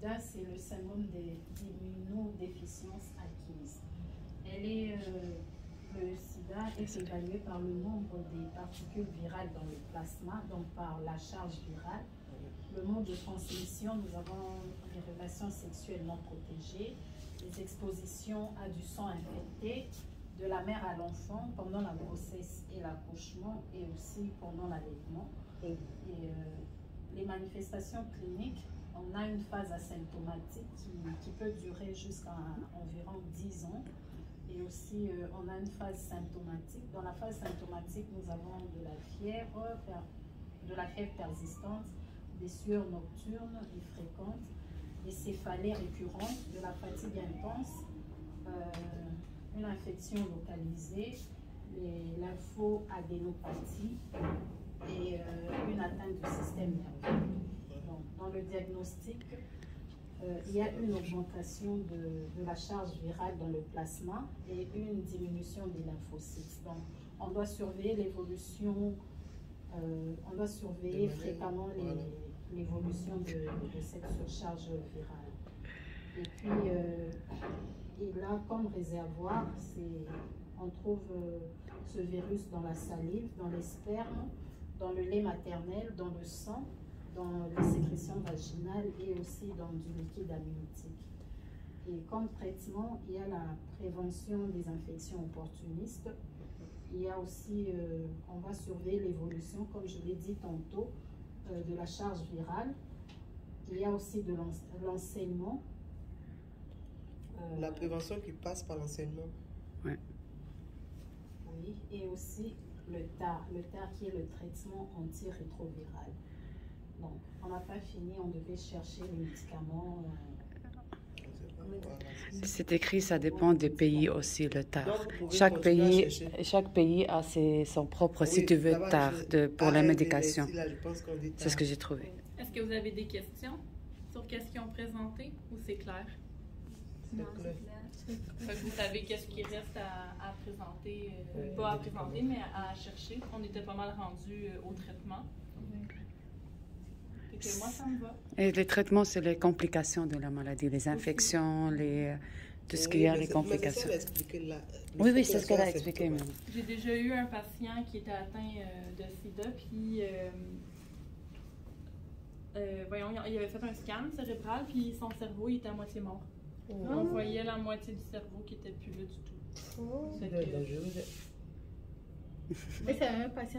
SIDA, c'est le syndrome d'immunodéficience acquise. Le SIDA est évalué par le nombre des particules virales dans le plasma, donc par la charge virale. Le mode de transmission, nous avons les relations sexuelles non protégées, les expositions à du sang infecté, de la mère à l'enfant pendant la grossesse et l'accouchement et aussi pendant l'allaitement. Et les manifestations cliniques, on a une phase asymptomatique qui peut durer jusqu'à environ 10 ans. Et aussi, on a une phase symptomatique. Dans la phase symptomatique, nous avons de la fièvre persistante, des sueurs nocturnes et fréquentes, des céphalées récurrentes, de la fatigue intense, une infection localisée, les lymphoadénopathies et une atteinte du système nerveux. Donc, dans le diagnostic, il y a une augmentation de la charge virale dans le plasma et une diminution des lymphocytes. Donc, on doit surveiller l'évolution, on doit surveiller fréquemment l'évolution de cette surcharge virale. Et puis, et là, comme réservoir, on trouve ce virus dans la salive, dans les spermes, dans le lait maternel, dans le sang, dans les sécrétions vaginales et aussi dans du liquide amniotique. Et comme traitement, il y a la prévention des infections opportunistes. Il y a aussi, on va surveiller l'évolution, comme je l'ai dit tantôt, de la charge virale. Il y a aussi de l'enseignement. La prévention qui passe par l'enseignement. Ouais. Oui, et aussi le TAR qui est le traitement antirétroviral. Donc, on n'a pas fini, on devait chercher les médicaments. C'est écrit, ça dépend des pays aussi, le TAR. Donc, Chaque pays a son propre, si tu veux, TAR pour la médication. C'est ce que j'ai trouvé. Est-ce que vous avez des questions sur qu'est-ce qu'ils ont présenté ou c'est clair? Non, c'est clair. Fait que vous savez qu'est-ce qui reste à présenter, pas à présenter, mais à chercher. On était pas mal rendu au traitement. Fait que moi, ça me va. Et les traitements, c'est les complications de la maladie, les infections, tout ce qu'il y a, les complications. Oui, c'est ce qu'elle a expliqué. J'ai déjà eu un patient qui était atteint de SIDA, puis voyons, il avait fait un scan cérébral, puis son cerveau il était à moitié mort. On voyait la moitié du cerveau qui était plus là du tout. C'est dangereux. C'est un patient